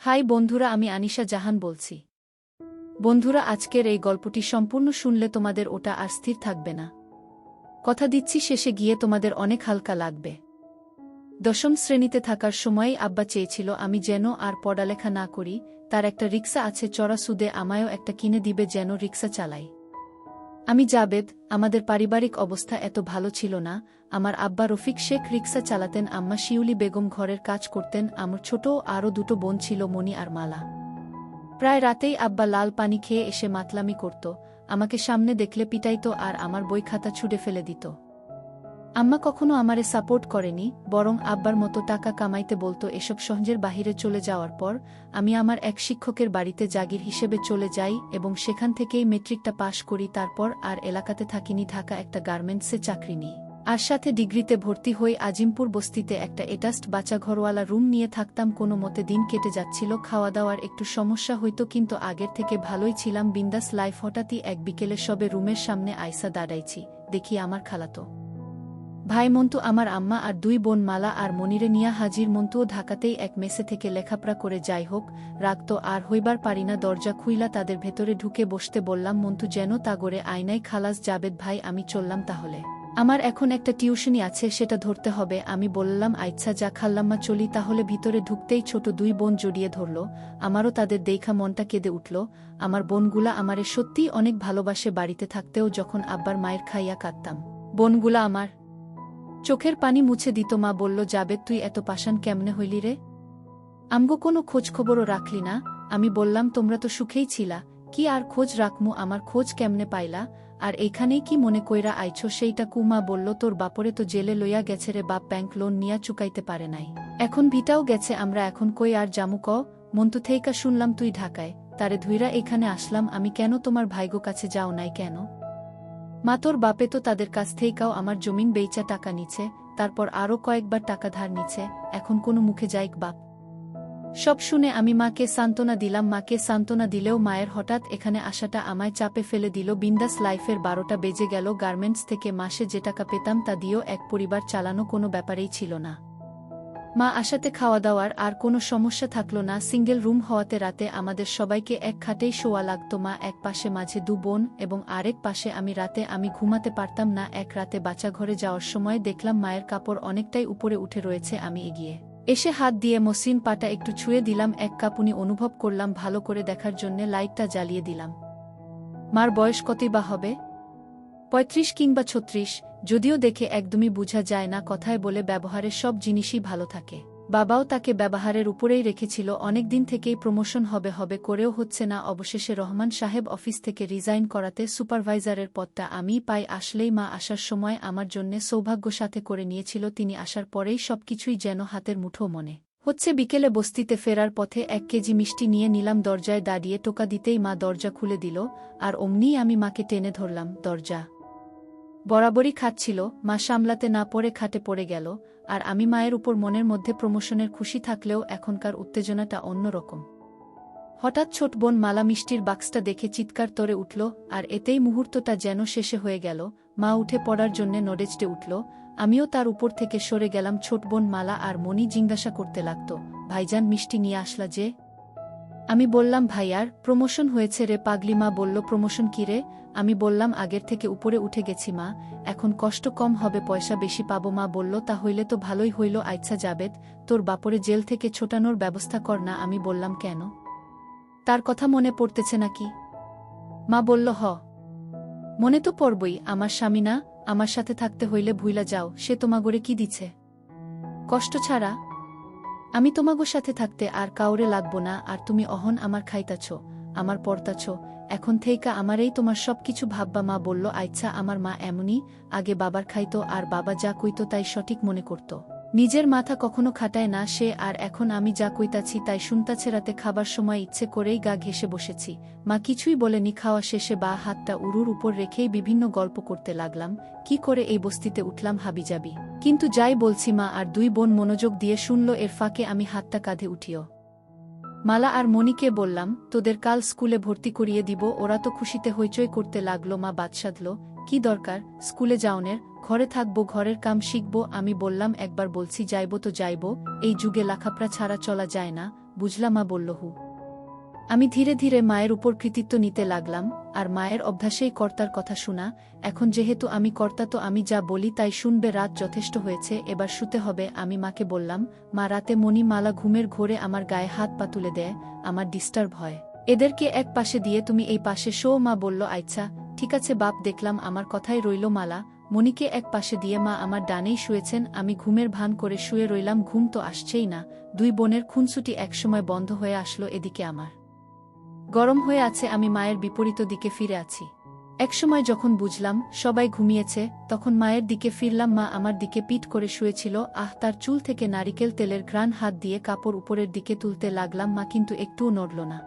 High বন্ধুরা, আমি আনিশা জাহান বলছি। বন্ধুরা, আজকের এই গল্পটি সম্পূর্ণ শুনলে তোমাদের ওটা আর স্থির থাকবে না। কথা দিচ্ছি শেষে গিয়ে তোমাদের অনেক হালকা লাগবে। দশম শ্রেণীতে থাকার সময়েই আব্বা চেয়েছিল আমি যেন আর পড়ালেখা না করি। তার একটা রিক্সা আছে, চড়া সুদে আমায়ও একটা কিনে দিবে যেন রিক্সা চালাই। আমি জাবেদ। আমাদের পারিবারিক অবস্থা এত ভালো ছিল না। আমার আব্বা রফিক শেখ রিক্সা চালাতেন, আম্মা শিউলি বেগম ঘরের কাজ করতেন, আমার ছোট আরও দুটো বোন ছিল, মণি আর মালা। প্রায় রাতেই আব্বা লাল পানি খেয়ে এসে মাতলামি করত, আমাকে সামনে দেখলে পিটাইত আর আমার বই খাতা ছুঁড়ে ফেলে দিত। আম্মা কখনো আমারে সাপোর্ট করেনি, বরং আব্বার মতো টাকা কামাইতে বলতো। এসব সহজের বাহিরে চলে যাওয়ার পর আমি আমার এক শিক্ষকের বাড়িতে জাগির হিসেবে চলে যাই এবং সেখান থেকেই মেট্রিকটা পাশ করি। তারপর আর এলাকাতে থাকিনি, ঢাকা একটা গার্মেন্টসে চাকরি নিই। আর সাথে ডিগ্রিতে ভর্তি হই। আজিমপুর বস্তিতে একটা এটাস্ট বাচ্চা ঘরওয়ালা রুম নিয়ে থাকতাম। কোনো মতে দিন কেটে যাচ্ছিল। খাওয়া দাওয়ার একটু সমস্যা হইতো, কিন্তু আগের থেকে ভালোই ছিলাম, বিন্দাস লাইফ। হঠাৎই এক বিকেলে সবে রুমের সামনে আইসা দাঁড়াইছি, দেখি আমার খালাতো ভাই মন্টু, আমার আম্মা আর দুই বোন মালা আর মনিরে নিয়া হাজির। মন্টুও ঢাকাতেই এক মেসে থেকে লেখাপড়া করে। যাই হোক, রাগ তো আর হইবার পারি না। দরজা খুইলা তাদের ভেতরে ঢুকে বসতে বললাম। মন্টু যেন তাগরে আয়নাই, খালাস জাবেদ ভাই আমি চললাম তাহলে। আমার এখন একটা টিউশনি আছে, সেটা ধরতে হবে। আমি বললাম আচ্ছা যা খাল্লাম্মা, চলি তাহলে। ভিতরে ঢুকতেই ছোট দুই বোন জড়িয়ে ধরল। আমারও তাদের দেখা মনটা কেঁদে উঠল। আমার বোনগুলা আমারে সত্যিই অনেক ভালোবাসে। বাড়িতে থাকতেও যখন আব্বার মায়ের খাইয়া কাঁদতাম, বোনগুলা আমার চোখের পানি মুছে দিত। মা বলল, জাবেদ তুই এত পাষাণ কেমনে হইলি রে? আমগো কোনো খোঁজখবরও রাখলি না? আমি বললাম তোমরা তো সুখেই ছিলা, কি আর খোঁজ রাখমু? আমার খোঁজ কেমনে পাইলা? আর এইখানেই কি মনে কইরা আইছো সেইটা কু? মা বলল, তোর বাপরে তো জেলে লইয়া গেছে রে বাপ, ব্যাংক লোন নিয়া চুকাইতে পারে নাই, এখন ভিটাও গেছে, আমরা এখন কই আর জামু ক? মন্তু থেইকা শুনলাম তুই ঢাকায়, তারে ধুইরা এখানে আসলাম আমি। কেন তোমার ভাইগো কাছে যাও নাই কেন? মা তোর বাপে তো তাদের কাছ থেইকাও আমার জমিন বেইচা টাকা নিছে, তারপর আরও কয়েকবার টাকা ধার নিছে, এখন কোনো মুখে যাইক বাপ? সব শুনে আমি মাকে সান্ত্বনা দিলাম। মাকে সান্ত্বনা দিলেও মায়ের হঠাৎ এখানে আসাটা আমায় চাপে ফেলে দিল। বিন্দাস লাইফের 12টা বেজে গেল। গার্মেন্টস থেকে মাসে যে টাকা পেতাম তা দিয়েও এক পরিবার চালানো কোনো ব্যাপারেই ছিল না। মা আসাতে খাওয়া দাওয়ার আর কোনো সমস্যা থাকলো না। সিঙ্গেল রুম হওয়াতে রাতে আমাদের সবাইকে এক খাটেই শোয়া লাগত। মা এক পাশে, মাঝে দু বোন এবং আরেক পাশে আমি। রাতে আমি ঘুমাতে পারতাম না। এক রাতে বাচ্চাঘরে যাওয়ার সময় দেখলাম মায়ের কাপড় অনেকটাই উপরে উঠে রয়েছে। আমি এগিয়ে এসে হাত দিয়ে মসৃণ পাটা একটু ছুঁয়ে দিলাম। এক কাঁপুনি অনুভব করলাম। ভালো করে দেখার জন্যে লাইটটা জ্বালিয়ে দিলাম। মার বয়স কতই বা হবে? 35 কিংবা 36, যদিও দেখে একদমই বোঝা যায় না। কথায় বলে ব্যবহারের সব জিনিসই ভালো থাকে। বাবাও তাকে ব্যবহারের উপরেই রেখেছিল। অনেক দিন থেকেই প্রমোশন হবে হবে করেও হচ্ছে না। অবশেষে রহমান সাহেব অফিস থেকে রিজাইন করাতে সুপারভাইজারের পদটা আমিই পাই। আসলেই মা আসার সময় আমার জন্যে সৌভাগ্য সাথে করে নিয়েছিল। তিনি আসার পরেই সবকিছুই যেন হাতের মুঠো মনে হচ্ছে। বিকেলে বস্তিতে ফেরার পথে 1 কেজি মিষ্টি নিয়ে নিলাম। দরজায় দাঁড়িয়ে টোকা দিতেই মা দরজা খুলে দিল, আর অমনিই আমি মাকে টেনে ধরলাম। দরজা বরাবরই খাচ্ছিল। মা সামলাতে না পড়ে খাটে পড়ে গেল, আর আমি মায়ের উপর। মনের মধ্যে প্রমোশনের খুশি থাকলেও এখনকার উত্তেজনাটা অন্যরকম। হঠাৎ ছোট বোন মালা মিষ্টির বাক্সটা দেখে চিৎকার করে উঠল, আর এতেই মুহূর্তটা যেন শেষে হয়ে গেল। মা উঠে পড়ার জন্যে নড়েচড়ে উঠল, আমিও তার উপর থেকে সরে গেলাম। ছোট বোন মালা আর মনি জিজ্ঞাসা করতে লাগত, ভাইজান মিষ্টি নিয়ে আসলা যে? আমি বললাম, ভাইয়ার প্রমোশন হয়েছে রে পাগলি। মা বলল, প্রমোশন কি রে? আমি বললাম, আগের থেকে উপরে উঠে গেছি মা, এখন কষ্ট কম হবে, পয়সা বেশি পাবো। মা বলল, তা হইলে তো ভালোই হইল। আচ্ছা জাবেদ, তোর বাপরে জেল থেকে ছোটানোর ব্যবস্থা কর না। আমি বললাম, কেন? তার কথা মনে পড়তেছে নাকি? মা বলল, হ, মনে তো পড়বই, আমার স্বামী না? আমার সাথে থাকতে হইলে ভুইলা যাও, সে তোমাগরে কি দিছে কষ্ট ছাড়া? আমি তোমাগোর সাথে থাকতে আর কাউরে লাগবো না। আর তুমি অহন আমার খাইতাছ, আমার পড়তাছ, এখন থেইকা আমারেই তোমার সব কিছু ভাববা। মা বলল, আচ্ছা। আমার মা এমনই, আগে বাবার খাইতো আর বাবা যা কইতো তাই সঠিক মনে করত, নিজের মাথা কখনো খাটায় না সে। আর এখন আমি যা কইতাছি তাই শুনতাছে। রাতে খাবার সময় ইচ্ছে করেই গা ঘেঁষে বসেছি। মা কিছুই বলেনি। খাওয়া শেষে বা হাতটা উরুর উপর রেখেই বিভিন্ন গল্প করতে লাগলাম, কি করে এই বস্তিতে উঠলাম হাবিজাবি। কিন্তু যাই বলছি, মা আর দুই বোন মনোযোগ দিয়ে শুনল। এর ফাঁকে আমি হাতটা কাঁধে উঠিও মালা আর মনিকে বললাম, তোদের কাল স্কুলে ভর্তি করিয়ে দিব। ওরা তো খুশিতে হইচই করতে লাগলো। মা বাদ সাধল, কি দরকার স্কুলে যাওনের, ঘরে থাকবো, ঘরের কাম শিখব। আমি বললাম, একবার বলছি যাইব তো যাইব, এই যুগে লেখাপড়া ছাড়া চলা যায় না। বুঝলা? মা বলল, হু। আমি ধীরে ধীরে মায়ের উপর কৃতিত্ব নিতে লাগলাম, আর মায়ের অভ্যাসেই কর্তার কথা শোনা। এখন যেহেতু আমি কর্তা, তো আমি যা বলি তাই শুনবে। রাত যথেষ্ট হয়েছে, এবার শুতে হবে। আমি মাকে বললাম, মা, রাতে মণি মালা ঘুমের ঘোরে আমার গায়ে হাত পা তুলে দেয়, আমার ডিস্টার্ব হয়। এদেরকে এক পাশে দিয়ে তুমি এই পাশে শো। মা বলল, আচ্ছা ঠিক আছে বাপ। দেখলাম আমার কথাই রইল। মালা মণিকে এক পাশে দিয়ে মা আমার ডানেই শুয়েছেন। আমি ঘুমের ভান করে শুয়ে রইলাম। ঘুম তো আসছেই না। দুই বোনের খুনসুটি একসময় বন্ধ হয়ে আসলো। এদিকে আমার গরম হয়ে আছে, আমি মায়ের বিপরীত দিকে ফিরে আছি। একসময় যখন বুঝলাম সবাই ঘুমিয়েছে, তখন মায়ের দিকে ফিরলাম। মা আমার দিকে পিঠ করে শুয়েছিল। তার চুল থেকে নারিকেল তেলের ঘ্রাণ। হাত দিয়ে কাপড় উপরের দিকে তুলতে লাগলাম। মা কিন্তু একটুও নড়ল না।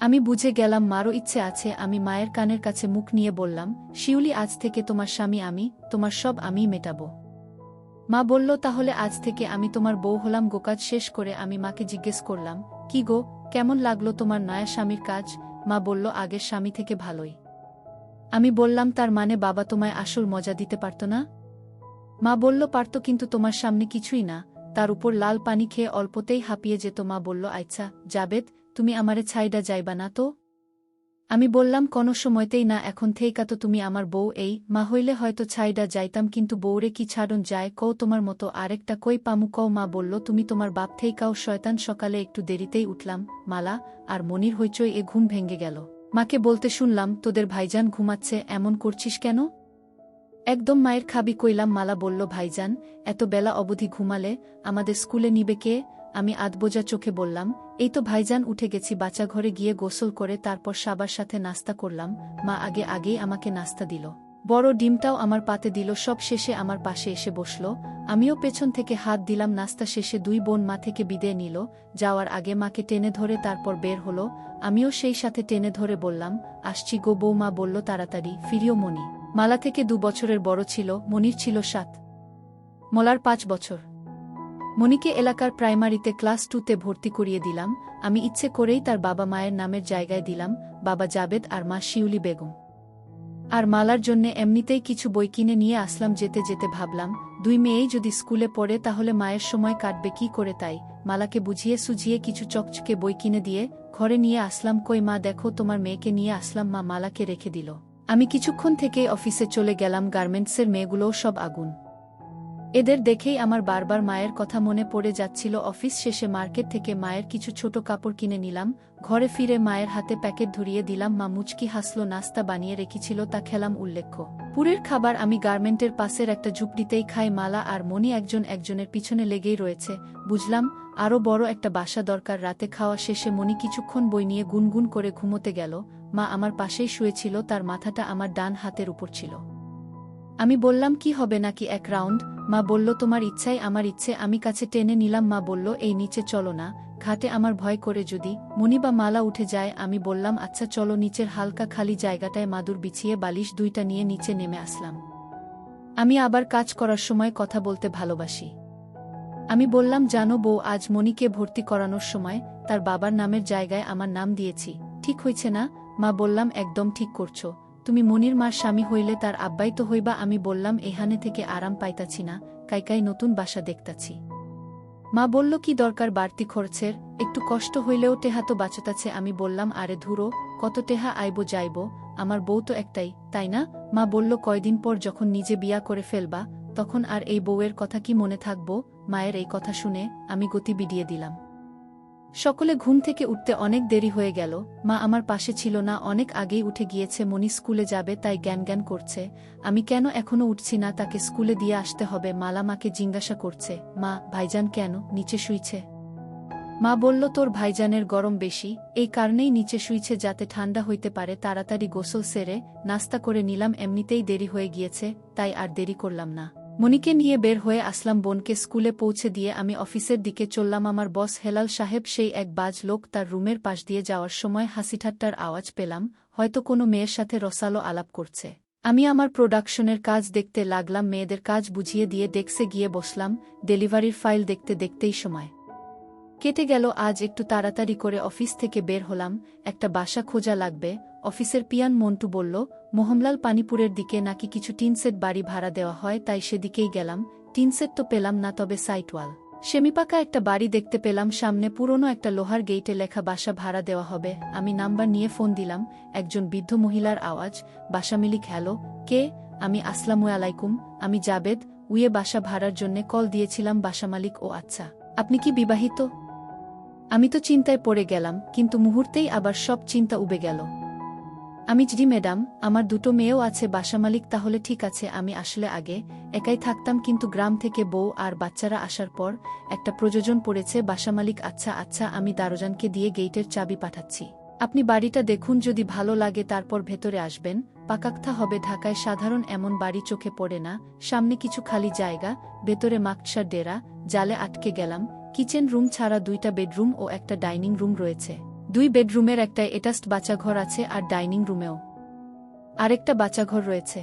আমি বুঝে গেলাম মারও ইচ্ছে আছে। আমি মায়ের কানের কাছে মুখ নিয়ে বললাম, শিউলি, আজ থেকে তোমার স্বামী আমি, তোমার সব আমিই মেটাবো। মা বলল, তাহলে আজ থেকে আমি তোমার বউ হলাম। গোকাজ শেষ করে আমি মাকে জিজ্ঞেস করলাম, কি গো, কেমন লাগলো তোমার নয়া স্বামীর কাজ? মা বলল, আগের স্বামী থেকে ভালোই। আমি বললাম, তার মানে বাবা তোমায় আসল মজা দিতে পারত না? মা বলল, পারত, কিন্তু তোমার সামনে কিছুই না। তার উপর লাল পানি খেয়ে অল্পতেই হাঁপিয়ে যেত। মা বলল, আচ্ছা জাবেদ, তুমি আমারে ছাইডা যাইবা না তো? আমি বললাম, কোনো সময়তেই না। এখন থেইকা তো তুমি আমার বউ। এই মা হইলে হয়তো ছাইডা যাইতাম, কিন্তু বউরে কি ছাড়ন যায় কও? তোমার মতো আরেকটা কই পামু কও? মা বলল, তুমি তোমার বাপ থেইকাও শয়তান। সকালে একটু দেরিতেই উঠলাম। মালা আর মনির হইচই এ ঘুম ভেঙে গেল। মাকে বলতে শুনলাম, তোদের ভাইজান ঘুমাচ্ছে, এমন করছিস কেন? একদম মায়ের খাবি কইলাম। মালা বলল, ভাইজান এত বেলা অবধি ঘুমালে আমাদের স্কুলে নিবে কে? আমি আধবোজা চোখে বললাম, এই তো ভাইজান উঠে গেছি। বাচ্চা ঘরে গিয়ে গোসল করে তারপর সাবার সাথে নাস্তা করলাম। মা আগেই আমাকে নাস্তা দিল। বড় ডিমটাও আমার পাতে দিল। সব শেষে আমার পাশে এসে বসল। আমিও পেছন থেকে হাত দিলাম। নাস্তা শেষে দুই বোন মা থেকে বিদায় নিল। যাওয়ার আগে মাকে টেনে ধরে তারপর বের হলো। আমিও সেই সাথে টেনে ধরে বললাম, আসছি গো বউ। মা বলল, তাড়াতাড়ি ফিরিও। মনি মালা থেকে 2 বছরের বড় ছিল, মনির ছিল 7। মলার 5 বছর। মনিকে এলাকার প্রাইমারিতে ক্লাস 2তে ভর্তি করিয়ে দিলাম। আমি ইচ্ছে করেই তার বাবা মায়ের নামের জায়গায় দিলাম বাবা জাবেদ আর মা শিউলি বেগম। আর মালার জন্যে এমনিতেই কিছু বই কিনে নিয়ে আসলাম। যেতে যেতে ভাবলাম, 2 মেয়েই যদি স্কুলে পড়ে তাহলে মায়ের সময় কাটবে কি করে। তাই মালাকে বুঝিয়ে সুঝিয়ে কিছু চকচকে বই কিনে দিয়ে ঘরে নিয়ে আসলাম। কই মা, দেখো তোমার মেয়েকে নিয়ে আসলাম। মা মালাকে রেখে দিল। আমি কিছুক্ষণ থেকেই অফিসে চলে গেলাম। গার্মেন্টসের মেয়েগুলোও সব আগুন। এদের দেখেই আমার বারবার মায়ের কথা মনে পড়ে যাচ্ছিল। অফিস শেষে মার্কেট থেকে মায়ের কিছু ছোট কাপড় কিনে নিলাম। ঘরে ফিরে মায়ের হাতে প্যাকেট ধরিয়ে দিলাম। মা মুচকি হাসল। নাস্তা বানিয়ে রেখেছিল, তা খেলাম। উল্লেখ্য, পুরের খাবার আমি গার্মেন্টের পাশের একটা ঝুপড়িতেই খাই। মালা আর মনি একজনের পিছনে লেগেই রয়েছে। বুঝলাম আরও বড় একটা বাসা দরকার। রাতে খাওয়া শেষে মনি কিছুক্ষণ বই নিয়ে গুনগুন করে ঘুমোতে গেল। মা আমার পাশেই শুয়েছিল, তার মাথাটা আমার ডান হাতের উপর ছিল। আমি বললাম, কি হবে নাকি 1 রাউন্ড? মা বলল, তোমার ইচ্ছাই আমার ইচ্ছে। আমি কাছে টেনে নিলাম। মা বলল, এই নিচে চলো না, ঘাটে আমার ভয় করে যদি মনি বা মালা উঠে যায়। আমি বললাম, আচ্ছা চলো। নিচের হালকা খালি জায়গাটায় মাদুর বিছিয়ে বালিশ 2টা নিয়ে নিচে নেমে আসলাম। আমি আবার কাজ করার সময় কথা বলতে ভালোবাসি। আমি বললাম, জানো বউ, আজ মনিকে ভর্তি করানোর সময় তার বাবার নামের জায়গায় আমার নাম দিয়েছি। ঠিক হয়েছে না? মা বললাম, একদম ঠিক করছো। তুমি মনির মার স্বামী হইলে তার আব্বাই তো হইবা। আমি বললাম, এখানে থেকে আরাম পাইতাছি না, কাইকাই নতুন বাসা দেখতাছি। মা বলল, কি দরকার বাড়তি খরচের? একটু কষ্ট হইলেও টেহা তো বাঁচতাছে। আমি বললাম, আরে ধুরো, কত টেহা আইব যাইব, আমার বউ তো একটাই, তাই না? মা বলল, কয়দিন পর যখন নিজে বিয়া করে ফেলবা তখন আর এই বউয়ের কথা কি মনে থাকবো? মায়ের এই কথা শুনে আমি গতি বিডিয়ে দিলাম। সকলে ঘুম থেকে উঠতে অনেক দেরি হয়ে গেল। মা আমার পাশে ছিল না, অনেক আগেই উঠে গিয়েছে। মনি স্কুলে যাবে তাই জ্ঞান করছে। আমি কেন এখনো উঠছি না, তাকে স্কুলে দিয়ে আসতে হবে। মালা মাকে জিজ্ঞাসা করছে, মা, ভাইজান কেন নিচে শুইছে? মা বলল, তোর ভাইজানের গরম বেশি, এই কারণেই নিচে শুইছে, যাতে ঠান্ডা হইতে পারে। তাড়াতাড়ি গোসল সেরে নাস্তা করে নিলাম। এমনিতেই দেরি হয়ে গিয়েছে, তাই আর দেরি করলাম না। মনিকে নিয়ে বের হয়ে আসলাম। বোনকে স্কুলে পৌঁছে দিয়ে আমি অফিসের দিকে চললাম। আমার বস হেলাল সাহেব, সেই এক বাজ লোক, তার রুমের পাশ দিয়ে যাওয়ার সময় হাসিঠাট্টার আওয়াজ পেলাম। হয়তো কোনো মেয়ের সাথে রসালো আলাপ করছে। আমি আমার প্রোডাকশনের কাজ দেখতে লাগলাম। মেয়েদের কাজ বুঝিয়ে দিয়ে ডেস্কে গিয়ে বসলাম। ডেলিভারির ফাইল দেখতে দেখতেই সময় কেটে গেল। আজ একটু তাড়াতাড়ি করে অফিস থেকে বের হলাম। একটা বাসা খোঁজা লাগবে। অফিসের পিয়ান মন্টু বলল, মোহনলাল পানিপুরের দিকে নাকি কিছু টিনসেট বাড়ি ভাড়া দেওয়া হয়, তাই সেদিকেই গেলাম। টিনসেট তো পেলাম না, তবে সাইটওয়াল সেমিপাকা একটা বাড়ি দেখতে পেলাম, সামনে পুরনো একটা লোহার গেইটে লেখা বাসা ভাড়া দেওয়া হবে। আমি নাম্বার নিয়ে ফোন দিলাম। একজন বৃদ্ধ মহিলার আওয়াজ, বাসা মালিক। হ্যালো, কে? আমি আসসালামু আলাইকুম, আমি জাবেদ, উয়ে বাসা ভাড়ার জন্যে কল দিয়েছিলাম। বাসা মালিক: ও আচ্ছা, আপনি কি বিবাহিত? আমি তো চিন্তায় পড়ে গেলাম, কিন্তু মুহূর্তেই আবার সব চিন্তা উবে গেল। আমি: জি ম্যাডাম, আমার দুটো মেয়েও আছে। বাসা মালিক: তাহলে ঠিক আছে। আমি আসলে আগে একাই থাকতাম, কিন্তু গ্রাম থেকে বউ আর বাচ্চারা আসার পর একটা প্রয়োজন পড়েছে। বাসা মালিক: আচ্ছা আচ্ছা, আমি দারোজানকে দিয়ে গেইটের চাবি পাঠাচ্ছি। আপনি বাড়িটা দেখুন, যদি ভালো লাগে তারপর ভেতরে আসবেন। পাকাক্তা হবে। ঢাকায় সাধারণ এমন বাড়ি চোখে পড়ে না। সামনে কিছু খালি জায়গা, ভেতরে মাকসার ডেরা। জালে আটকে গেলাম। কিচেন রুম ছাড়া 2টা বেডরুম ও একটা ডাইনিং রুম রয়েছে। 2 বেডরুমের একটা অ্যাটাচড বাচ্চাঘর আছে, আর ডাইনিং রুমেও আরেকটা বাচ্চাঘর রয়েছে।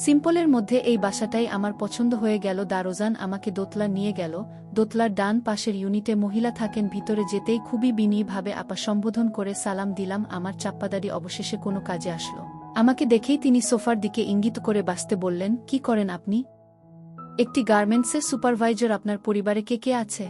সিম্পলের মধ্যে এই বাসাটাই আমার পছন্দ হয়ে গেল। দারোজান আমাকে দোতলা নিয়ে গেল। দোতলার ডান পাশের ইউনিটে মহিলা থাকেন। ভিতরে যেতেই খুবই বিনয়ীভাবে আপা সম্বোধন করে সালাম দিলাম। আমার চাপ্পাদারি অবশেষে কোনো কাজে আসলো। আমাকে দেখেই তিনি সোফার দিকে ইঙ্গিত করে বাসতে বললেন: কি করেন আপনি? একটি গার্মেন্টসের সুপারভাইজার। আপনার পরিবারে কে কে আছে?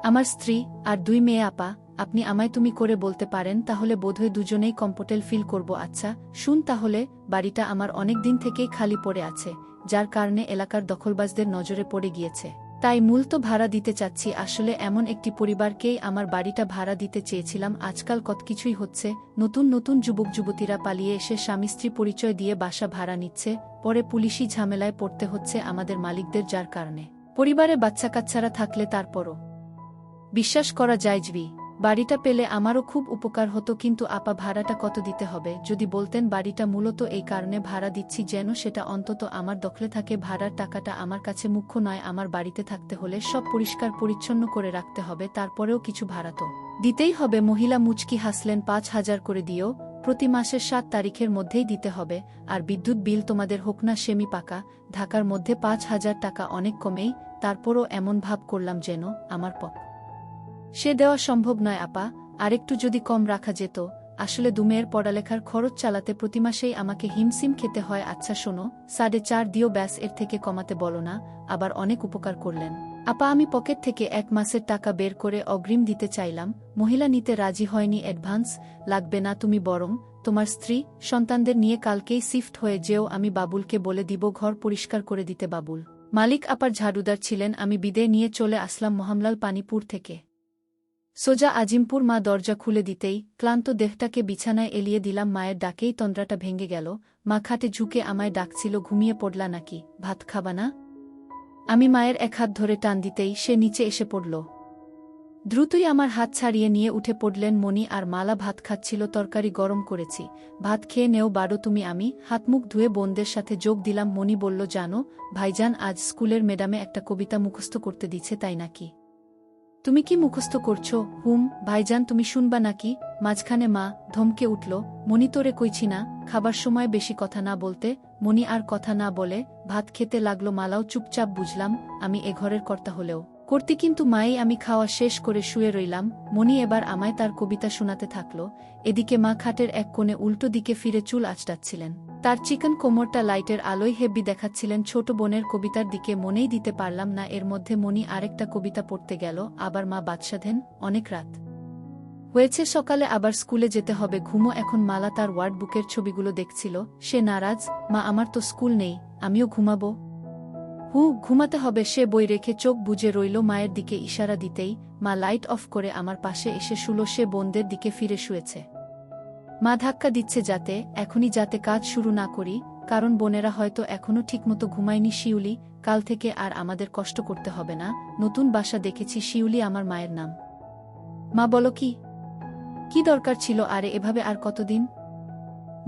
আমার স্ত্রী আর 2 মেয়ে। আপা, আপনি আমায় তুমি করে বলতে পারেন, তাহলে বোধহয় দুজনেই কমফোর্টেবল ফিল করব। আচ্ছা শুন তাহলে, বাড়িটা আমার অনেক দিন থেকেই খালি পড়ে আছে, যার কারণে এলাকার দখলবাজদের নজরে পড়ে গিয়েছে। তাই মূলত ভাড়া দিতে চাচ্ছি। আসলে এমন একটি পরিবারকেই আমার বাড়িটা ভাড়া দিতে চেয়েছিলাম। আজকাল কত কিছুই হচ্ছে। নতুন নতুন যুবক যুবতীরা পালিয়ে এসে স্বামী স্ত্রী পরিচয় দিয়ে বাসা ভাড়া নিচ্ছে, পরে পুলিশি ঝামেলায় পড়তে হচ্ছে আমাদের মালিকদের, যার কারণে পরিবারে বাচ্চা কাচ্চারা থাকলে তারপরও বিশ্বাস করা যায় জি, বাড়িটা পেলে আমারও খুব উপকার হতো। কিন্তু আপা, ভাড়াটা কত দিতে হবে যদি বলতেন? বাড়িটা মূলত এই কারণে ভাড়া দিচ্ছি যেন সেটা অন্তত আমার দখলে থাকে। ভাড়ার টাকাটা আমার কাছে মুখ্য নয়। আমার বাড়িতে থাকতে হলে সব পরিষ্কার পরিচ্ছন্ন করে রাখতে হবে, তারপরেও কিছু ভাড়া তো দিতেই হবে। মহিলা মুচকি হাসলেন। 5,000 করে দিও, প্রতি মাসের 7 তারিখের মধ্যেই দিতে হবে। আর বিদ্যুৎ বিল তোমাদের হোক না সেমি পাকা, ঢাকার মধ্যে 5,000 টাকা অনেক কমেই। তারপরও এমন ভাব করলাম যেন আমার সে দেওয়া সম্ভব নয়। আপা, আরেকটু যদি কম রাখা যেত। আসলে 2 মেয়ের পড়ালেখার খরচ চালাতে প্রতি মাসেই আমাকে হিমসিম খেতে হয়। আচ্ছা শোনো, 4.5 দিও ব্যাস, এর থেকে কমাতে বলো না। আবার অনেক উপকার করলেন। আপা, আমি পকেট থেকে 1 মাসের টাকা বের করে অগ্রিম দিতে চাইলাম। মহিলা নিতে রাজি হয়নি। অ্যাডভান্স লাগবে না, তুমি বরং তোমার স্ত্রী সন্তানদের নিয়ে কালকেই শিফট হয়ে যেও। আমি বাবুলকে বলে দিব ঘর পরিষ্কার করে দিতে। বাবুল মালিক আপার ঝাড়ুদার ছিলেন। আমি বিদায় নিয়ে চলে আসলাম মোহাম্মলাল পানিপুর থেকে সোজা আজিমপুর। মা দরজা খুলে দিতেই ক্লান্ত দেহটাকে বিছানায় এলিয়ে দিলাম। মায়ের ডাকেই তন্দ্রাটা ভেঙে গেল। মা খাটে ঝুঁকে আমায় ডাকছিল। ঘুমিয়ে পড়লা নাকি? ভাত খাবা না? আমি মায়ের এক হাত ধরে টান দিতেই সে নিচে এসে পড়ল। দ্রুতই আমার হাত ছাড়িয়ে নিয়ে উঠে পড়লেন মণি আর মালা। ভাত খাচ্ছিল। তরকারি গরম করেছি, ভাত খেয়ে নেও বাড়ো তুমি। আমি হাত মুখ ধুয়ে বোনদের সাথে যোগ দিলাম। মণি বলল, জানো ভাইজান আজ স্কুলের ম্যাডামে একটা কবিতা মুখস্থ করতে দিচ্ছে, তাই নাকি? তুমি কি মুখস্থ করছো? হুম ভাইজান, তুমি শুনবা নাকি? মাঝখানে মা ধমকে উঠল। মণি, তোরে কইছি না খাবার সময় বেশি কথা না বলতে। মণি আর কথা না বলে ভাত খেতে লাগলো। মালাও চুপচাপ। বুঝলাম আমি এ ঘরের কর্তা হলেও করতি, কিন্তু মাই। আমি খাওয়া শেষ করে শুয়ে রইলাম। মণি এবার আমায় তার কবিতা শোনাতে থাকল। এদিকে মা খাটের এক কোণে উল্টো দিকে ফিরে চুল আঁচড়াচ্ছিলেন। তার চিকন কোমরটা লাইটের আলোয় হেব্বি দেখাচ্ছিলেন। ছোট বোনের কবিতার দিকে মনেই দিতে পারলাম না। এর মধ্যে মণি আরেকটা কবিতা পড়তে গেল। আবার মা বাদশাধেন। অনেক রাত হয়েছে, সকালে আবার স্কুলে যেতে হবে, ঘুমো এখন। মালা তার ওয়ার্ড বুকের ছবিগুলো দেখছিল। সে নারাজ। মা, আমার তো স্কুল নেই, আমিও ঘুমাবো। ঘুমাতে হবে। সে বই রেখে চোখ বুজে রইল। মায়ের দিকে ইশারা দিতেই মা লাইট অফ করে আমার পাশে এসে শুলো। সে বোনদের দিকে ফিরে শুয়েছে। মা ধাক্কা দিচ্ছে এখনই যাতে কাজ শুরু না করি, কারণ বোনেরা হয়তো এখনও ঠিকমতো ঘুমায়নি। শিউলি, কাল থেকে আর আমাদের কষ্ট করতে হবে না। নতুন বাসা দেখেছি। শিউলি আমার মায়ের নাম। মা বলো, কি দরকার ছিল? আরে এভাবে আর কতদিন?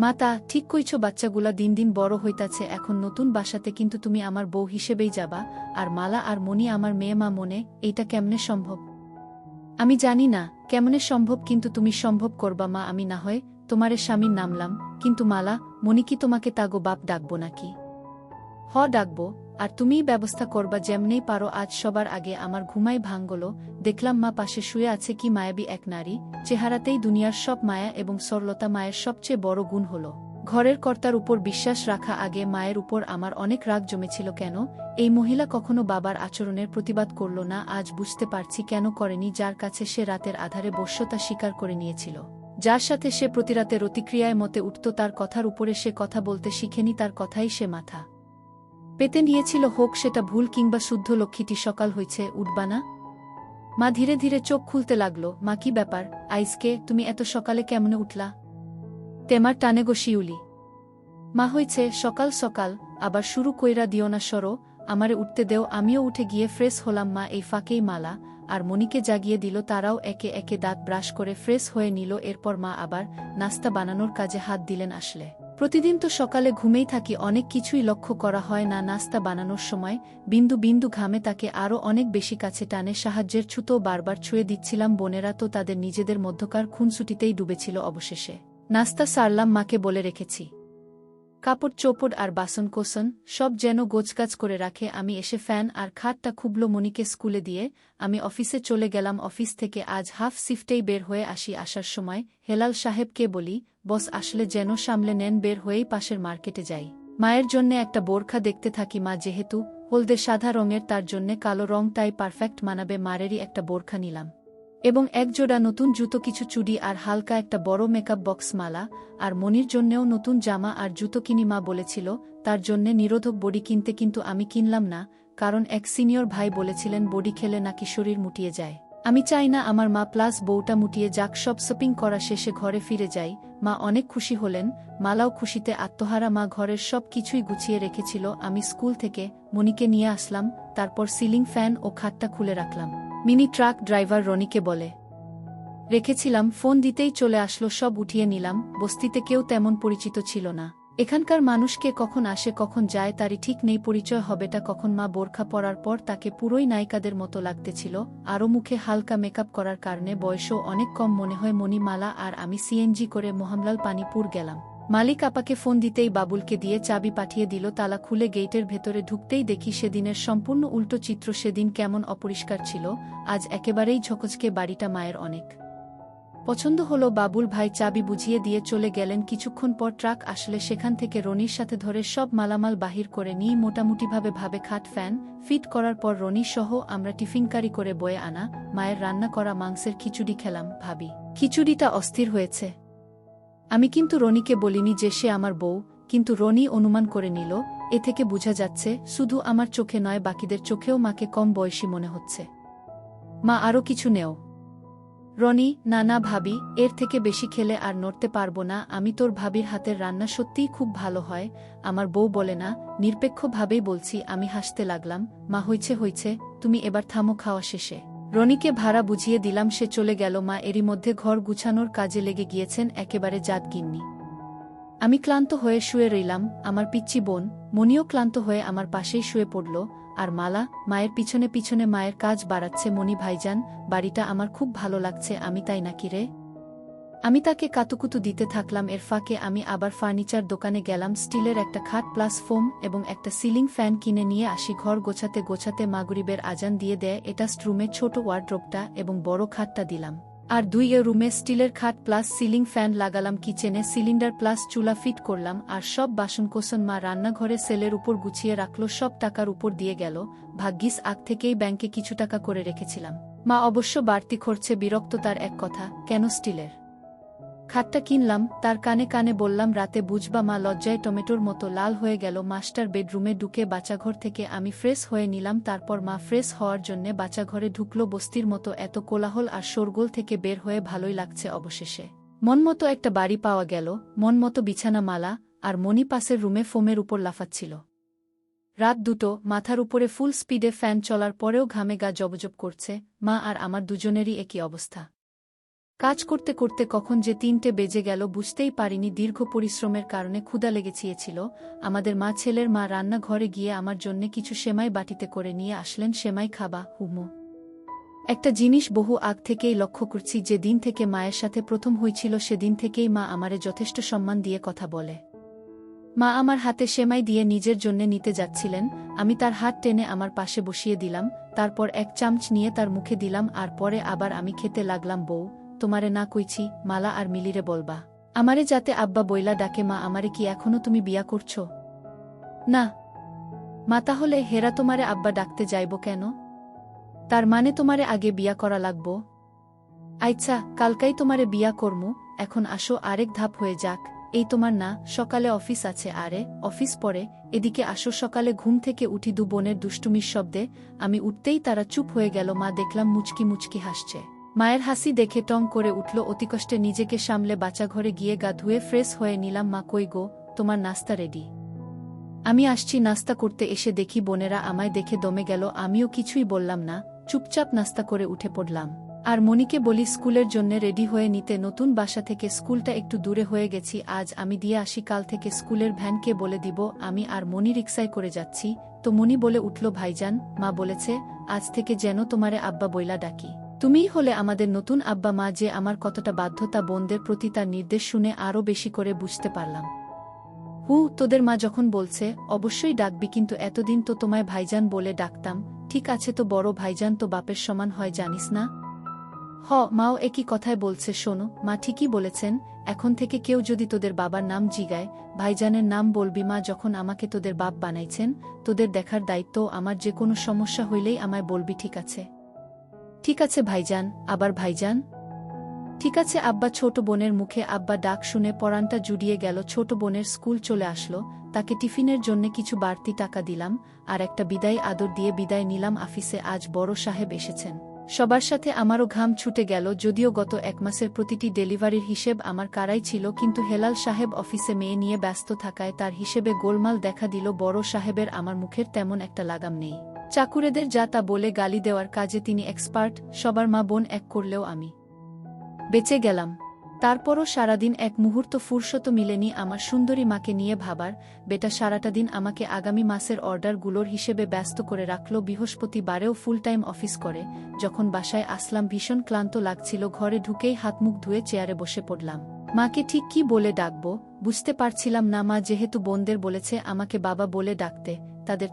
মা, তা ঠিক কইছো, বাচ্চাগুলা দিন দিন বড় হইতাছে। এখন নতুন বাসাতে কিন্তু তুমি আমার বউ হিসেবেই যাবা, আর মালা আর মণি আমার মেয়ে। মা, মনে এইটা কেমনে সম্ভব? আমি জানি না কেমনে সম্ভব, কিন্তু তুমি সম্ভব করবা মা। আমি না হয় তোমারে স্বামীর নামলাম, কিন্তু মালা মণি কি তোমাকে তাগো বাপ ডাকবো নাকি? ডাকবো, আর তুমিই ব্যবস্থা করবা যেমনেই পারো। আজ সবার আগে আমার ঘুমাই ভাঙল। দেখলাম মা পাশে শুয়ে আছে। কি মায়াবী এক নারী, চেহারাতেই দুনিয়ার সব মায়া এবং সরলতা। মায়ের সবচেয়ে বড় গুণ হল ঘরের কর্তার উপর বিশ্বাস রাখা আগে মায়ের উপর আমার অনেক রাগ জমেছিল কেন এই মহিলা কখনো বাবার আচরণের প্রতিবাদ করল না। আজ বুঝতে পারছি কেন করেনি। যার কাছে সে রাতের আধারে বশ্যতা স্বীকার করে নিয়েছিল, যার সাথে সে প্রতিরাতে রতিক্রিয়ায় মতে উঠত, তার কথার উপরে সে কথা বলতে শিখেনি, তার কথাই সে মাথা পেতে নিয়েছিল। হোক সেটা ভুল কিংবা শুদ্ধ। লক্ষ্মীটি সকাল হইছে, উঠবা না? মা ধীরে ধীরে চোখ খুলতে লাগল। মা কি ব্যাপার আইসকে, তুমি এত সকালে কেমনে উঠলা? তেমার টানে গো শিউলি। মা হইছে সকাল সকাল আবার শুরু কইরা দিও না সরো, আমারে উঠতে দেও। আমিও উঠে গিয়ে ফ্রেশ হলাম। মা এই ফাঁকেই মালা আর মনিকে জাগিয়ে দিল। তারাও একে একে দাঁত ব্রাশ করে ফ্রেশ হয়ে নিল। এরপর মা আবার নাস্তা বানানোর কাজে হাত দিলেন। আসলে প্রতিদিন তো সকালে ঘুমেই থাকি, অনেক কিছুই লক্ষ্য করা হয় না। নাস্তা বানানোর সময় বিন্দু বিন্দু ঘামে তাকে আরও অনেক বেশি কাছে টানে। সাহায্যের ছুতো বারবার ছুঁয়ে দিচ্ছিলাম। বোনেরা তো তাদের নিজেদের মধ্যকার খুনসুটিতেই ডুবেছিল। অবশেষে নাস্তা সারলাম। মাকে বলে রেখেছি কাপড় চোপড় আর বাসন কোসন সব যেন গোছগাছ করে রাখে। আমি এসে ফ্যান আর খাটটা খুবলো। মনিকে স্কুলে দিয়ে আমি অফিসে চলে গেলাম। অফিস থেকে আজ হাফ শিফটেই বের হয়ে আসি। আসার সময় হেলাল সাহেবকে বলি, বস আসলে যেন সামলে নেন, বের হয়েই পাশের মার্কেটে যাই। মায়ের জন্যে একটা বোরখা দেখতে থাকি। মা যেহেতু হলদে সাদা রঙের, তার জন্যে কালো রংটাই পারফেক্ট মানাবে। মারেরই একটা বোরখা নিলাম এবং এক জোড়া নতুন জুতো, কিছু চুড়ি আর হালকা একটা বড় মেকআপ বক্স মালা। আর মনির জন্যেও নতুন জামা আর জুতো কিনি। মা বলেছিল তার জন্যে নিরোধক বডি কিনতে, কিন্তু আমি কিনলাম না, কারণ এক সিনিয়র ভাই বলেছিলেন বডি খেলে নাকি শরীর মুটিয়ে যায়। আমি চাই না আমার মা প্লাস বউটা মুটিয়ে যাক। সব শপিং করা শেষে ঘরে ফিরে যাই। মা অনেক খুশি হলেন, মালাও খুশিতে আত্মহারা। মা ঘরের সব কিছুই গুছিয়ে রেখেছিল। আমি স্কুল থেকে মনিকে নিয়ে আসলাম, তারপর সিলিং ফ্যান ও খাটটা খুলে রাখলাম। মিনি ট্রাক ড্রাইভার রনিকে বলে রেখেছিলাম, ফোন দিতেই চলে আসলো। সব উঠিয়ে নিলাম। বস্তিতে কেউ তেমন পরিচিত ছিল না। এখানকার মানুষকে কখন আসে কখন যায় তারই ঠিক নেই। পরিচয় হবেটা কখন। মা বোরখা পরার পর তাকে পুরোই নায়িকাদের মতো লাগতেছিল। আরও মুখে হালকা মেকআপ করার কারণে বয়সও অনেক কম মনে হয়। মনি, মালা আর আমি সিএনজি করে মোহামলাল পানিপুর গেলাম। মালিক আপাকে ফোন দিতেই বাবুলকে দিয়ে চাবি পাঠিয়ে দিল। তালা খুলে গেটের ভেতরে ঢুকতেই দেখি সেদিনের সম্পূর্ণ উল্টো চিত্র। সেদিন কেমন অপরিষ্কার ছিল, আজ একেবারেই ঝকঝকে। বাড়িটা মায়ের অনেক পছন্দ হলো। বাবুল ভাই চাবি বুঝিয়ে দিয়ে চলে গেলেন। কিছুক্ষণ পর ট্রাক আসলে সেখান থেকে রনির সাথে ধরে সব মালামাল বাহির করে নিই। মোটামুটিভাবে খাট ফ্যান ফিট করার পর রনি সহ আমরা টিফিনকারি করে বয়ে আনা মায়ের রান্না করা মাংসের খিচুড়ি খেলাম। ভাবি খিচুড়িটা অস্থির হয়েছে। আমি কিন্তু রনিকে বলিনি যে সে আমার বউ, কিন্তু রনি অনুমান করে নিল। এ থেকে বোঝা যাচ্ছে শুধু আমার চোখে নয়, বাকিদের চোখেও মাকে কম বয়সী মনে হচ্ছে। মা, আরও কিছু নেও। রনি, না না ভাবি, এর থেকে বেশি খেলে আর নড়তে পারবো না আমি। তোর ভাবির হাতের রান্না সত্যিই খুব ভালো হয়। আমার বউ বলে না, নিরপেক্ষভাবেই বলছি। আমি হাসতে লাগলাম। মা, হইছে, তুমি এবার থামো। খাওয়া শেষে রনিকে ভাড়া বুঝিয়ে দিলাম, সে চলে গেল। মা এরই মধ্যে ঘর গুছানোর কাজে লেগে গিয়েছেন, একেবারে জাত গিন্নি। আমি ক্লান্ত হয়ে শুয়ে রইলাম। আমার পিচ্চি বোন মনিও ক্লান্ত হয়ে আমার পাশেই শুয়ে পড়ল। আর মালা মায়ের পিছনে পিছনে মায়ের কাজ বাড়াচ্ছে। মনি ভাইজান, বাড়িটা আমার খুব ভালো লাগছে। আমি তাই নাকি রে? আমি তাকে কাতুকুতু দিতে থাকলাম। এর ফাঁকে আমি আবার ফার্নিচার দোকানে গেলাম। স্টিলের একটা খাট প্লাস ফোম এবং একটা সিলিং ফ্যান কিনে নিয়ে আসি। ঘর গোছাতে গোছাতে মাগরিবের আজান দিয়ে দেয়। এটা রুমে ছোট ওয়ার্ড্রোবটা এবং বড় খাটটা দিলাম। আর 2 রুমে স্টিলের খাট প্লাস সিলিং ফ্যান লাগালাম। কিচেনে সিলিন্ডার প্লাস চুলা ফিট করলাম। আর সব বাসনকোসন মা রান্নাঘরে সেলের উপর গুছিয়ে রাখলো। সব টাকার উপর দিয়ে গেল। ভাগ্যিস আগ থেকেই ব্যাংকে কিছু টাকা করে রেখেছিলাম। মা অবশ্য বাড়তি খরচে বিরক্ত। তার এক কথা, কেন স্টিলের খাটটা কিনলাম? তার কানে কানে বললাম, রাতে বুঝবা। মা লজ্জায় টমেটোর মতো লাল হয়ে গেল। মাস্টার বেডরুমে ঢুকে বাচ্চাঘর থেকে আমি ফ্রেশ হয়ে নিলাম। তারপর মা ফ্রেশ হওয়ার জন্যে বাচ্চাঘরে ঢুকলো। বস্তির মতো এত কোলাহল আর শোরগোল থেকে বের হয়ে ভালোই লাগছে। অবশেষে মনমতো একটা বাড়ি পাওয়া গেল, মনমতো বিছানা। মালা আর মনি পাশের রুমে ফোমের উপর লাফাচ্ছিল। রাত 2টো, মাথার উপরে ফুল স্পিডে ফ্যান চলার পরেও ঘামে গা জবজব করছে। মা আর আমার দুজনেরই একই অবস্থা। কাজ করতে করতে কখন যে 3টে বেজে গেল বুঝতেই পারিনি। দীর্ঘ পরিশ্রমের কারণে ক্ষুধা লেগেছিয়েছিল আমাদের। ছেলের মা রান্নাঘরে গিয়ে আমার জন্যে কিছু সেমাই বাটিতে করে নিয়ে আসলেন। সেমাই খাবা? হুমু। একটা জিনিস বহু আগ থেকেই লক্ষ্য করছি, যে দিন থেকে মায়ের সাথে প্রথম হয়েছিল সেদিন থেকেই মা আমারে যথেষ্ট সম্মান দিয়ে কথা বলে। মা আমার হাতে সেমাই দিয়ে নিজের জন্যে নিতে যাচ্ছিলেন। আমি তার হাত টেনে আমার পাশে বসিয়ে দিলাম। তারপর এক চামচ নিয়ে তার মুখে দিলাম আর পরে আবার আমি খেতে লাগলাম। বউ, তোমারে না কইছি মালা আর মিলিরে বলবা। আমারে যাতে আব্বা বইলা ডাকে। মা, আমারে কি এখনো তুমি বিয়া করছো? না। মা, তাহলে হেরা তোমারে আব্বা ডাকতে যাইব কেন? তার মানে তোমারে আগে বিয়া করা লাগবো? আচ্ছা, কালকাই তোমারে বিয়া করমু। এখন আসো, আরেক ধাপ হয়ে যাক। এই তোমার না সকালে অফিস আছে? আরে অফিস পরে, এদিকে আসো। সকালে ঘুম থেকে উঠি দু বোনের দুষ্টুমির শব্দে। আমি উঠতেই তারা চুপ হয়ে গেল। মা দেখলাম মুচকি মুচকি হাসছে। মায়ের হাসি দেখে টং করে উঠল। অতিকষ্টে নিজেকে সামলে বাচ্চাঘরে গিয়ে গা ধুয়ে ফ্রেশ হয়ে নিলাম। মা, কই গো, তোমার নাস্তা রেডি? আমি আসছি। নাস্তা করতে এসে দেখি বোনেরা আমায় দেখে দমে গেল। আমিও কিছুই বললাম না, চুপচাপ নাস্তা করে উঠে পড়লাম। আর মনিকে বলি স্কুলের জন্য রেডি হয়ে নিতে। নতুন বাসা থেকে স্কুলটা একটু দূরে হয়ে গেছি। আজ আমি দিয়ে আসি, কাল থেকে স্কুলের ভ্যানকে বলে দিব আমি আর মনি রিকশায় করে যাচ্ছি। তো মনি বলে উঠল, ভাইজান, মা বলেছে আজ থেকে যেন তোমারে আব্বা বইলা ডাকি। তুমিই হলে আমাদের নতুন আব্বা। মা যে আমার কতটা বাধ্যতা বোনদের প্রতি, তার নির্দেশ শুনে আরও বেশি করে বুঝতে পারলাম। তোদের মা যখন বলছে অবশ্যই ডাকবি, কিন্তু এতদিন তো তোমায় ভাইজান বলে ডাকতাম। ঠিক আছে, তো বড় ভাইজান তো বাপের সমান হয়, জানিস না? মাও একই কথায় বলছে। শোনো, মা ঠিকই বলেছেন। এখন থেকে কেউ যদি তোদের বাবার নাম জিগায়, ভাইজানের নাম বলবি। মা যখন আমাকে তোদের বাপ বানাইছেন, তোদের দেখার দায়িত্ব আমার। যে কোনো সমস্যা হইলেই আমায় বলবি, ঠিক আছে? ঠিক আছে ভাইজান। আবার ভাইজান? ঠিক আছে আব্বা। ছোট বোনের মুখে আব্বা ডাক শুনে পরানটা জুড়িয়ে গেল। ছোট বোনের স্কুল চলে আসলো, তাকে টিফিনের জন্য কিছু বাড়তি টাকা দিলাম, আর একটা বিদায় আদর দিয়ে বিদায় নিলাম। আফিসে আজ বড় সাহেব এসেছেন। সবার সাথে আমারও ঘাম ছুটে গেল। যদিও গত এক মাসের প্রতিটি ডেলিভারির হিসেব আমার কারাই ছিল, কিন্তু হেলাল সাহেব অফিসে মেয়ে নিয়ে ব্যস্ত থাকায় তার হিসেবে গোলমাল দেখা দিল। বড় সাহেবের আমার মুখের তেমন একটা লাগাম নেই। চাকুরেদের যা তা বলে গালি দেওয়ার কাজে তিনি এক্সপার্ট। সবার মা বোন এক করলেও আমি বেঁচে গেলাম। তারপরও সারাদিন এক মুহূর্ত ফুরসত মিলেনি আমার সুন্দরী মাকে নিয়ে ভাবার। বেটা সারাটা দিন আমাকে আগামী মাসের অর্ডারগুলোর হিসেবে ব্যস্ত করে রাখল। বৃহস্পতিবারেও ফুল টাইম অফিস করে। যখন বাসায় আসলাম ভীষণ ক্লান্ত লাগছিল। ঘরে ঢুকেই হাত মুখ ধুয়ে চেয়ারে বসে পড়লাম। মাকে ঠিক কি বলে ডাকবো বুঝতে পারছিলাম না। মা যেহেতু বোনদের বলেছে আমাকে বাবা বলে ডাকতে,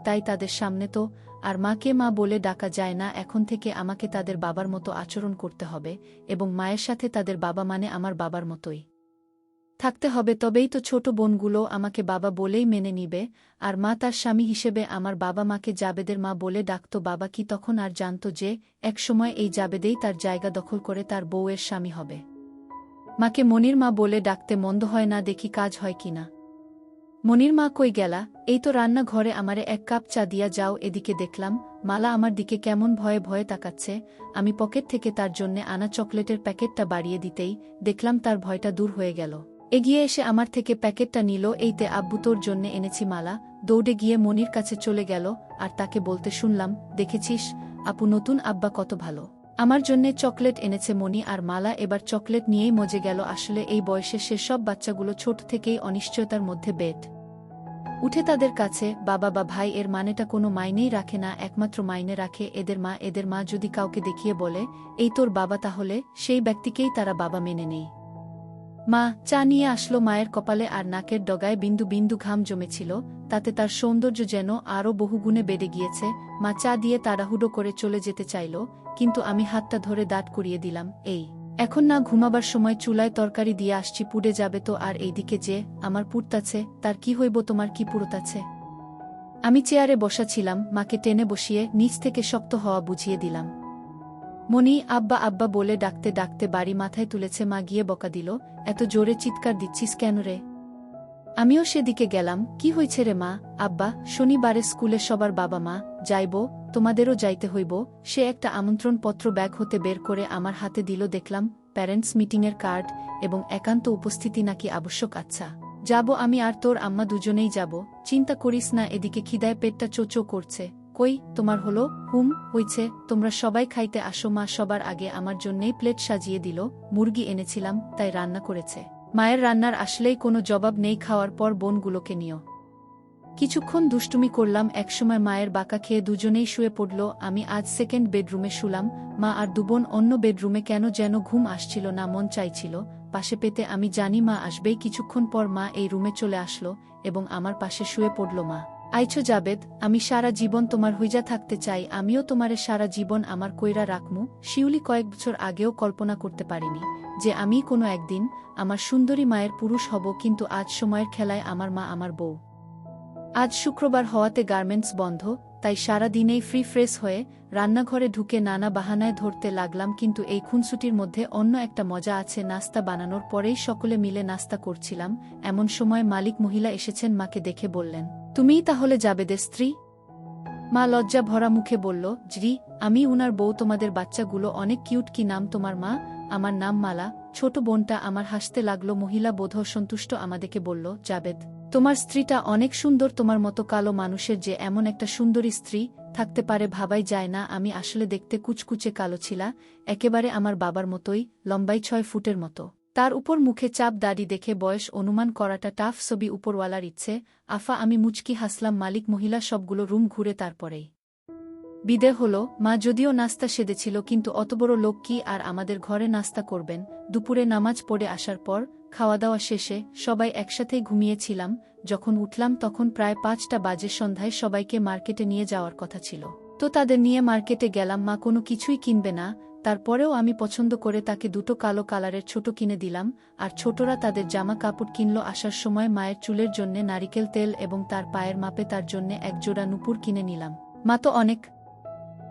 তাই তাদের সামনে তো আর মাকে মা বলে ডাকা যায় না। এখন থেকে আমাকে তাদের বাবার মতো আচরণ করতে হবে, এবং মায়ের সাথে তাদের বাবা মানে আমার বাবার মতোই থাকতে হবে। তবেই তো ছোট বোনগুলো আমাকে বাবা বলেই মেনে নিবে। আর মা তার স্বামী হিসেবে আমার বাবা মাকে জাবেদের মা বলে ডাকত। বাবা কি তখন আর জানত যে একসময় এই জাবেদেই তার জায়গা দখল করে তার বউয়ের স্বামী হবে? মাকে মনির মা বলে ডাকতে মন্দ হয় না, দেখি কাজ হয় কিনা। মনির মা, কই গেলা? এই তো রান্না ঘরে, আমারে এক কাপ চা দিয়া যাও। এদিকে দেখলাম মালা আমার দিকে কেমন ভয়ে ভয়ে তাকাচ্ছে। আমি পকেট থেকে তার জন্যে আনা চকলেটের প্যাকেটটা বাড়িয়ে দিতেই দেখলাম তার ভয়টা দূর হয়ে গেল। এগিয়ে এসে আমার থেকে প্যাকেটটা নিল। এইতে আব্বু, তোর জন্যে এনেছি। মালা দৌড়ে গিয়ে মনির কাছে চলে গেল, আর তাকে বলতে শুনলাম, দেখেছিস আপু, নতুন আব্বা কত ভালো, আমার জন্যে চকলেট এনেছে। মনি আর মালা এবার চকলেট নিয়েই মজে গেল। আসলে এই বয়সে সেসব বাচ্চাগুলো ছোট থেকেই অনিশ্চয়তার মধ্যে বেট উঠে তাদের কাছে। বাবা বা ভাই এর মানেটা কোনো মাইনেই রাখে না, একমাত্র মাইনে রাখে এদের মা। এদের মা যদি কাউকে দেখিয়ে বলে এই তোর বাবা, তাহলে সেই ব্যক্তিকেই তারা বাবা মেনে নেয়। মা চা নিয়ে আসলো। মায়ের কপালে আর নাকের ডগায় বিন্দু বিন্দু ঘাম জমেছিল, তাতে তার সৌন্দর্য যেন আরও বহুগুণে বেড়ে গিয়েছে। মা চা দিয়ে তাড়াহুড়ো করে চলে যেতে চাইল, কিন্তু আমি হাতটা ধরে দাঁড় করিয়ে দিলাম। এই এখন না, ঘুমাবার সময় চুলায় তরকারি দিয়ে আসছি, পুড়ে যাবে তো। আর এইদিকে যে আমার পুড়তাছে, তার কি হইব? তোমার কি পুড়তাছে? আমি চেয়ারে বসা ছিলাম, মাকে টেনে বসিয়ে নিচ থেকে শক্ত হওয়া বুঝিয়ে দিলাম। মনি আব্বা আব্বা বলে ডাকতে ডাকতে বাড়ি মাথায় তুলেছে। মা গিয়ে বকা দিল, এত জোরে চিৎকার দিচ্ছিস কেন রে? আমিও সেদিকে গেলাম। কি হয়েছে রে মা? আব্বা, শনিবারে স্কুলে সবার বাবা মা যাইব, তোমাদেরও যাইতে হইব। সে একটা আমন্ত্রণপত্র ব্যাগ হতে বের করে আমার হাতে দিল। দেখলাম প্যারেন্টস মিটিংয়ের কার্ড, এবং একান্ত উপস্থিতি নাকি আবশ্যক। আচ্ছা যাব, আমি আর তোর আম্মা দুজনেই যাব। চিন্তা করিস না। এদিকে খিদায় পেটটা চোচো করছে। কই তোমার হলো? হইছে। তোমরা সবাই খাইতে আসো। মা সবার আগে আমার জন্যেই প্লেট সাজিয়ে দিল। মুরগি এনেছিলাম, তাই রান্না করেছে। মায়ের রান্নার আসলেই কোনো জবাব নেই। খাওয়ার পর বোনগুলোকে নিও কিছুক্ষণ দুষ্টুমি করলাম। একসময় মায়ের বাঁকা খেয়ে দুজনেই শুয়ে পড়ল। আমি আজ সেকেন্ড বেডরুমে শুলাম। মা আর দুবোন অন্য বেডরুমে। কেন যেন ঘুম আসছিল না, মন চাইছিল পাশে পেতে। আমি জানি মা আসবেই। কিছুক্ষণ পর মা এই রুমে চলে আসলো এবং আমার পাশে শুয়ে পড়ল। মা আইছো জাবেদ, আমি সারা জীবন তোমার হইজা থাকতে চাই, আমিও তোমারে সারা জীবন আমার কইরা রাখমু। শিউলি কয়েক বছর আগেও কল্পনা করতে পারিনি যে আমি কোনো একদিন আমার সুন্দরী মায়ের পুরুষ হব, কিন্তু আজ সময়ের খেলায় আমার মা আমার বউ। আজ শুক্রবার হওয়াতে গার্মেন্টস বন্ধ, তাই সারা দিনেই ফ্রি ফ্রেশ হয়ে রান্নাঘরে ঢুকে নানা বাহানায় ধরতে লাগলাম। কিন্তু এই খুনসুটির মধ্যে অন্য একটা মজা আছে। নাস্তা বানানোর পরেই সকলে মিলে নাস্তা করছিলাম, এমন সময় মালিক মহিলা এসেছেন। মাকে দেখে বললেন, তুমিই তাহলে জাবেদের স্ত্রী? মা লজ্জা ভরা মুখে বলল, জি আমি উনার বউ। তোমাদের বাচ্চাগুলো অনেক কিউট। কি নাম তোমার মা? আমার নাম মালা। ছোট বোনটা আমার হাসতে লাগলো। মহিলা বোধহয় সন্তুষ্ট আমাদেরকে বলল, জাবেদ, তোমার স্ত্রীটা অনেক সুন্দর। তোমার মতো কালো মানুষের যে এমন একটা সুন্দরী স্ত্রী থাকতে পারে ভাবাই যায় না। আমি আসলে দেখতে কুচকুচে কালো ছিলা, একেবারে আমার বাবার মতোই, লম্বাই 6 ফুটের মতো। তার উপর মুখে চাপ দাড়ি দেখে বয়স অনুমান করাটা টাফ। ছবি উপরওয়ালার ইচ্ছে। আফা আমি মুচকি হাসলাম। মালিক মহিলা সবগুলো রুম ঘুরে তারপরেই বিদে হলো। মা যদিও নাস্তা সেদেছিল, কিন্তু অত বড় লোক কি আর আমাদের ঘরে নাস্তা করবেন? দুপুরে নামাজ পড়ে আসার পর খাওয়া দাওয়া শেষে সবাই একসাথেই ঘুমিয়েছিলাম। যখন উঠলাম তখন প্রায় 5টা বাজে। সন্ধ্যায় সবাইকে মার্কেটে নিয়ে যাওয়ার কথা ছিল, তো তাদের নিয়ে মার্কেটে গেলাম। মা কোনো কিছুই কিনবে না, তারপরেও আমি পছন্দ করে তাকে দুটো কালো কালারের ছোট কিনে দিলাম, আর ছোটরা তাদের জামা কাপড় কিনল। আসার সময় মায়ের চুলের জন্যে নারিকেল তেল এবং তার পায়ের মাপে তার জন্যে এক জোড়া নুপুর কিনে নিলাম। মা তো অনেক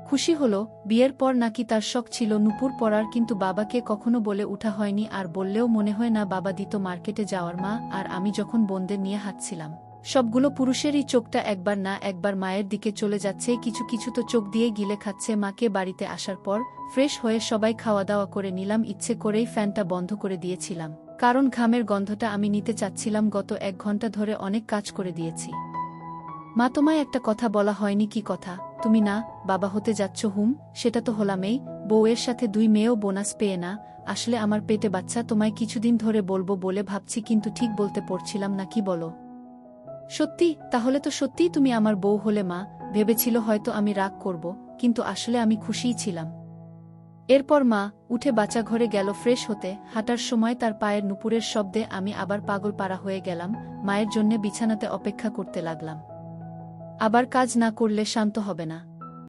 খুশি হলো। বিয়ের পর নাকি তার শখ ছিল নুপুর পরার, কিন্তু বাবাকে কখনো বলে উঠা হয়নি, আর বললেও মনে হয় না বাবা দিত। মার্কেটে যাওয়ার মা আর আমি যখন বোনদের নিয়ে হাঁটছিলাম, সবগুলো পুরুষেরই চোখটা একবার না একবার মায়ের দিকে চলে যাচ্ছে। কিছু কিছু তো চোখ দিয়ে গিলে খাচ্ছে। মাকে বাড়িতে আসার পর ফ্রেশ হয়ে সবাই খাওয়া দাওয়া করে নিলাম। ইচ্ছে করেই ফ্যানটা বন্ধ করে দিয়েছিলাম, কারণ ঘামের গন্ধটা আমি নিতে চাচ্ছিলাম। গত 1 ঘন্টা ধরে অনেক কাজ করে দিয়েছি। মা তোমায় একটা কথা বলা হয়নি। কি কথা? তুমি না বাবা হতে যাচ্ছ? সেটা তো হলামেই। বউয়ের সাথে 2 মেয়েও বোনাস পেয়ে না। আসলে আমার পেটে বাচ্চা। তোমায় কিছুদিন ধরে বলবো বলে ভাবছি, কিন্তু ঠিক বলতে পারছিলাম না। কি বলো? সত্যি? তাহলে তো সত্যিই তুমি আমার বউ হলে। মা ভেবেছিল হয়তো আমি রাগ করব, কিন্তু আসলে আমি খুশিই ছিলাম। এরপর মা উঠে বাচ্চাঘরে গেল ফ্রেশ হতে। হাঁটার সময় তার পায়ের নুপুরের শব্দে আমি আবার পাগল পাড়া হয়ে গেলাম। মায়ের জন্যে বিছানাতে অপেক্ষা করতে লাগলাম। আবার কাজ না করলে শান্ত হবে না।